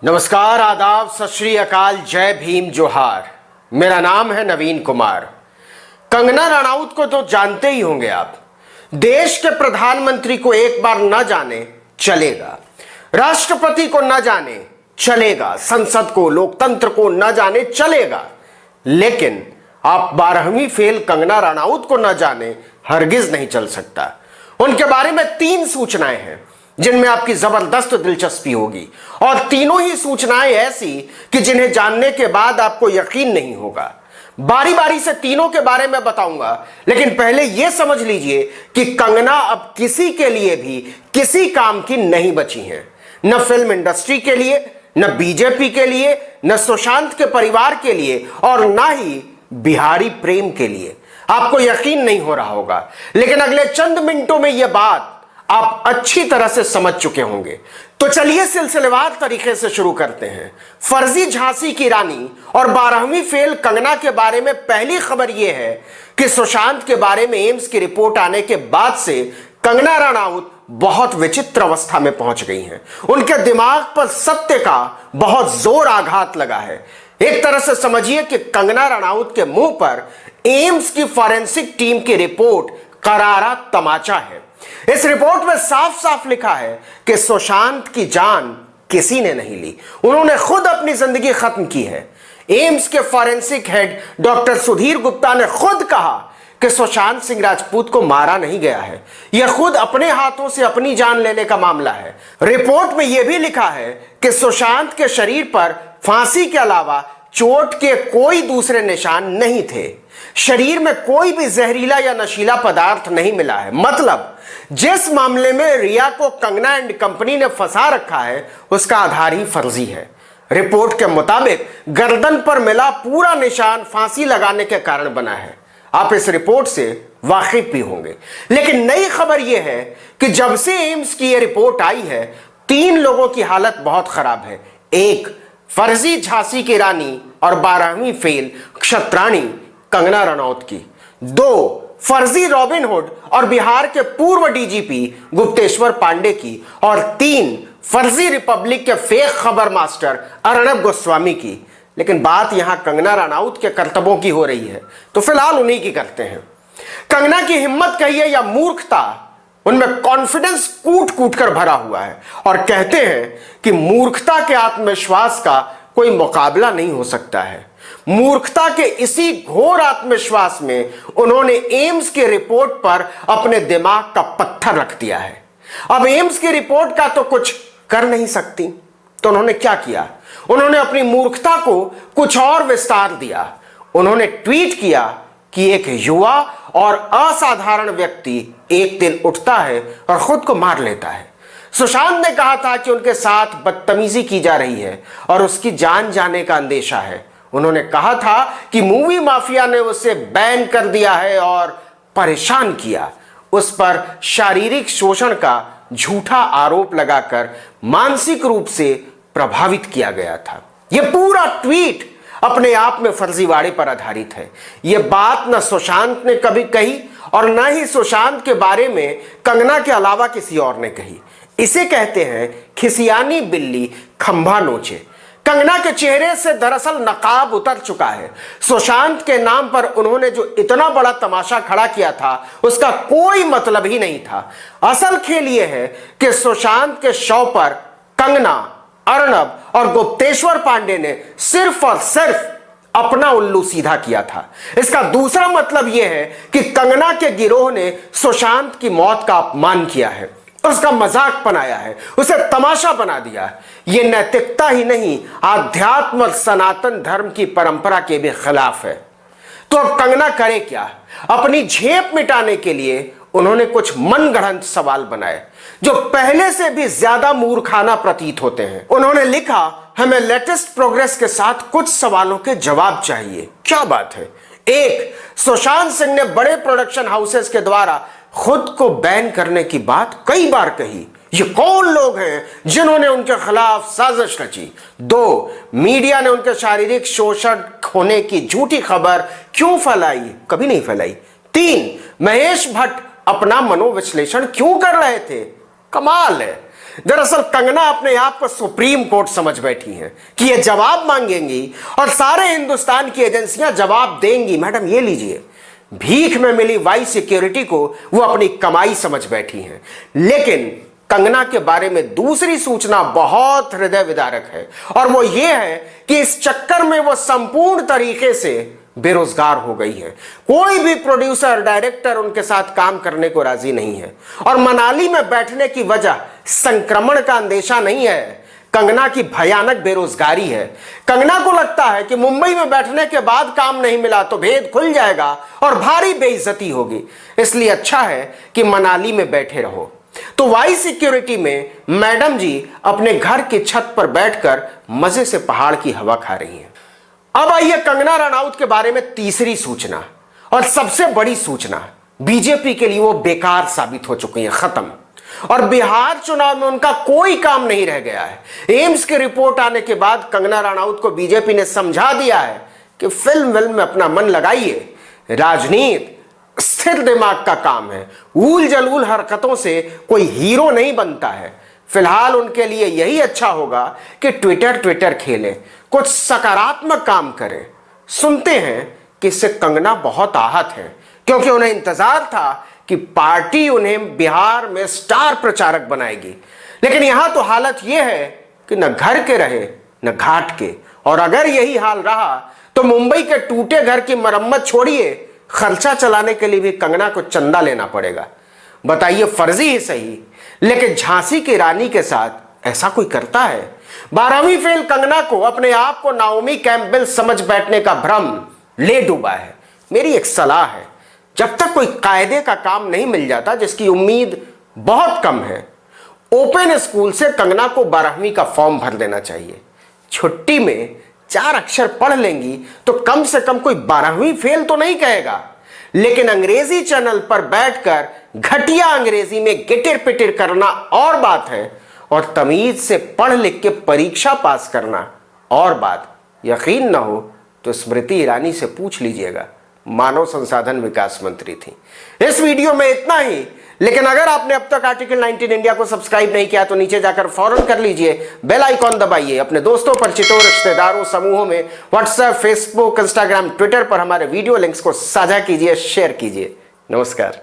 नमस्कार, आदाब, सत श्री अकाल, जय भीम, जोहार। मेरा नाम है नवीन कुमार। कंगना रनौत को तो जानते ही होंगे आप। देश के प्रधानमंत्री को एक बार न जाने चलेगा, राष्ट्रपति को न जाने चलेगा, संसद को, लोकतंत्र को न जाने चलेगा, लेकिन आप 12वीं फेल कंगना रनौत को न जाने हरगिज नहीं चल सकता। उनके बारे में 3 सूचनाएं हैं जिनमें आपकी जबरदस्त दिलचस्पी होगी, और तीनों ही सूचनाएं ऐसी कि जिन्हें जानने के बाद आपको यकीन नहीं होगा। बारी बारी से तीनों के बारे में बताऊंगा, लेकिन पहले यह समझ लीजिए कि कंगना अब किसी के लिए भी किसी काम की नहीं बची हैं। न फिल्म इंडस्ट्री के लिए, न बीजेपी के लिए, न सुशांत के परिवार के लिए, और न ही बिहारी प्रेम के लिए। आपको यकीन नहीं हो रहा होगा, लेकिन अगले चंद मिनटों में यह बात आप अच्छी तरह से समझ चुके होंगे। तो चलिए सिलसिलेवार तरीके से शुरू करते हैं। फर्जी झांसी की रानी और 12वीं फेल कंगना के बारे में पहली खबर यह है कि सुशांत के बारे में एम्स की रिपोर्ट आने के बाद से कंगना रनौत बहुत विचित्र अवस्था में पहुंच गई हैं। उनके दिमाग पर सत्य का बहुत जोर आघात लगा है। एक तरह से समझिए कि कंगना रनौत के मुंह पर एम्स की फॉरेंसिक टीम की रिपोर्ट करारा तमाचा है। इस रिपोर्ट में साफ साफ लिखा है कि सुशांत की जान किसी ने नहीं ली, उन्होंने खुद अपनी जिंदगी खत्म की है। एम्स के forensic head doctor Sudhir Gupta ने खुद कहा कि सुशांत सिंह राजपूत को मारा नहीं गया है, यह खुद अपने हाथों से अपनी जान लेने का मामला है। रिपोर्ट में यह भी लिखा है कि सुशांत के शरीर पर फांसी के अलावा चोट के कोई दूसरे निशान नहीं थे। शरीर में कोई भी जहरीला या नशीला पदार्थ नहीं मिला है। मतलब जिस मामले में रिया को कंगना एंड कंपनी ने फंसा रखा है, उसका आधार ही फर्जी है। रिपोर्ट के मुताबिक गर्दन पर मिला पूरा निशान फांसी लगाने के कारण बना है। आप इस रिपोर्ट से वाकिफ भी होंगे। लेकिन नई खबर यह है कि जब से एम्स की यह रिपोर्ट आई है, 3 लोगों की हालत बहुत खराब है। 1 फर्जी झांसी की रानी और 12वीं फेल क्षत्राणी कंगना रनौत की, 2 फर्जी रॉबिनहुड और बिहार के पूर्व डीजीपी गुप्तेश्वर पांडे की, और 3 फर्जी रिपब्लिक के फेक खबर मास्टर अर्नब गोस्वामी की। लेकिन बात यहां कंगना रनौत के कर्तव्यों की हो रही है, तो फिलहाल उन्हीं की करते हैं। कंगना की हिम्मत कहिए या मूर्खता, उनमें कॉन्फिडेंस कूट कूट कर भरा हुआ है, और कहते हैं कि मूर्खता के आत्मविश्वास का कोई मुकाबला नहीं हो सकता है। मूर्खता के इसी घोर आत्मविश्वास में उन्होंने एम्स की रिपोर्ट पर अपने दिमाग का पत्थर रख दिया है। अब एम्स की रिपोर्ट का तो कुछ कर नहीं सकती, तो उन्होंने क्या किया? उन्होंने अपनी मूर्खता को कुछ और विस्तार दिया। उन्होंने ट्वीट किया कि एक युवा और असाधारण व्यक्ति एक दिन उठता है और खुद को मार लेता है। सुशांत ने कहा था कि उनके साथ बदतमीजी की जा रही है और उसकी जान जाने का अंदेशा है। उन्होंने कहा था कि मूवी माफिया ने उसे बैन कर दिया है और परेशान किया। उस पर शारीरिक शोषण का झूठा आरोप लगाकर मानसिक रूप से प्रभावित किया गया था। यह पूरा ट्वीट अपने आप में फर्जीवाड़े पर आधारित है। यह बात न सुशांत ने कभी कही और न ही सुशांत के बारे में कंगना के अलावा किसी और ने कही। इसे कहते हैं खिसियानी बिल्ली खंभा नोचे। कंगना के चेहरे से दरअसल नकाब उतर चुका है। सुशांत के नाम पर उन्होंने जो इतना बड़ा तमाशा खड़ा किया था, उसका कोई मतलब ही नहीं था। असल खेल यह है कि सुशांत के शव पर कंगना, अर्नब और गुप्तेश्वर पांडे ने सिर्फ और सिर्फ अपना उल्लू सीधा किया था। इसका दूसरा मतलब यह है कि कंगना के गिरोह ने सुशांत की मौत का अपमान किया है, उसका मजाक बनाया है, उसे तमाशा बना दिया है। यह नैतिकता ही नहीं, आध्यात्म और सनातन धर्म की परंपरा के भी खिलाफ है। तो अब कंगना करे क्या? अपनी झेप मिटाने के लिए उन्होंने कुछ मनगढ़ंत सवाल बनाए जो पहले से भी ज्यादा मूर्खाना प्रतीत होते हैं। उन्होंने लिखा, हमें लेटेस्ट प्रोग्रेस के साथ कुछ सवालों के जवाब चाहिए। क्या बात है? 1 सुशांत सिंह ने बड़े प्रोडक्शन हाउसेस के द्वारा खुद को बैन करने की बात कई बार कही। ये कौन लोग हैं जिन्होंने उनके खिलाफ साजिश रची? 2 मीडिया ने उनके शारीरिक शोषण होने की झूठी खबर क्यों फैलाई? कभी नहीं फैलाई। 3 महेश भट्ट अपना मनोविश्लेषण क्यों कर रहे थे? कमाल है। दरअसल कंगना अपने आप को सुप्रीम कोर्ट समझ बैठी हैं कि ये जवाब मांगेंगी और सारे हिंदुस्तान की एजेंसियां जवाब देंगी। मैडम ये लीजिए, भीख में मिली वाई सिक्योरिटी को वो अपनी कमाई समझ बैठी हैं। लेकिन कंगना के बारे में दूसरी सूचना बहुत हृदय विदारक है, और वो ये है कि इस चक्कर में वो संपूर्ण तरीके से बेरोजगार हो गई है। कोई भी प्रोड्यूसर डायरेक्टर उनके साथ काम करने को राजी नहीं है, और मनाली में बैठने की वजह संक्रमण का अंदेशा नहीं है, कंगना की भयानक बेरोजगारी है। कंगना को लगता है कि मुंबई में बैठने के बाद काम नहीं मिला तो भेद खुल जाएगा और भारी बेइज्जती होगी, इसलिए अच्छा है कि मनाली में बैठे रहो। तो वाई सिक्योरिटी में मैडम जी अपने घर की छत पर बैठकर मजे से पहाड़ की हवा खा रही हैं। अब आइए कंगना रनौत के बारे में तीसरी सूचना, और सबसे बड़ी सूचना, बीजेपी के लिए वो बेकार साबित हो चुकी है, खत्म। और बिहार चुनाव में उनका कोई काम नहीं रह गया है। एम्स की रिपोर्ट आने के बाद कंगना रनौत को बीजेपी ने समझा दिया है कि फिल्म में अपना मन लगाइए, राजनीति स्थिर दिमाग का काम है, ऊल जलूल हरकतों से कोई हीरो नहीं बनता है। फिलहाल उनके लिए यही अच्छा होगा कि ट्विटर खेलें, कुछ सकारात्मक काम करें। सुनते हैं कि इससे कंगना बहुत आहत है, क्योंकि उन्हें इंतजार था कि पार्टी उन्हें बिहार में स्टार प्रचारक बनाएगी। लेकिन यहां तो हालत यह है कि न घर के रहे न घाट के, और अगर यही हाल रहा तो मुंबई के टूटे घर की मरम्मत छोड़िए, खर्चा चलाने के लिए भी कंगना को चंदा लेना पड़ेगा। बताइए, फर्जी ही सही, लेकिन झांसी की रानी के साथ ऐसा कोई करता है? 12वीं फेल कंगना को अपने आप को नाओमी कैंपबेल समझ बैठने का भ्रम ले डूबा है। मेरी एक सलाह है, जब तक कोई कायदे का काम नहीं मिल जाता, जिसकी उम्मीद बहुत कम है, ओपन स्कूल से कंगना को 12वीं का फॉर्म भर देना चाहिए। छुट्टी में 4 अक्षर पढ़ लेंगी तो कम से कम कोई 12वीं फेल तो नहीं कहेगा। लेकिन अंग्रेजी चैनल पर बैठकर घटिया अंग्रेजी में गिटिर पिटिर करना और बात है, और तमीज से पढ़ लिख के परीक्षा पास करना और बात। यकीन ना हो तो स्मृति ईरानी से पूछ लीजिएगा, मानव संसाधन विकास मंत्री थी। इस वीडियो में इतना ही, लेकिन अगर आपने अब तक आर्टिकल 19 इंडिया को सब्सक्राइब नहीं किया तो नीचे जाकर फौरन कर लीजिए, बेल आइकॉन दबाइए। अपने दोस्तों, परिचितों, रिश्तेदारों, समूहों में व्हाट्सएप, फेसबुक, इंस्टाग्राम, ट्विटर पर हमारे वीडियो लिंक्स को साझा कीजिए, शेयर कीजिए। नमस्कार।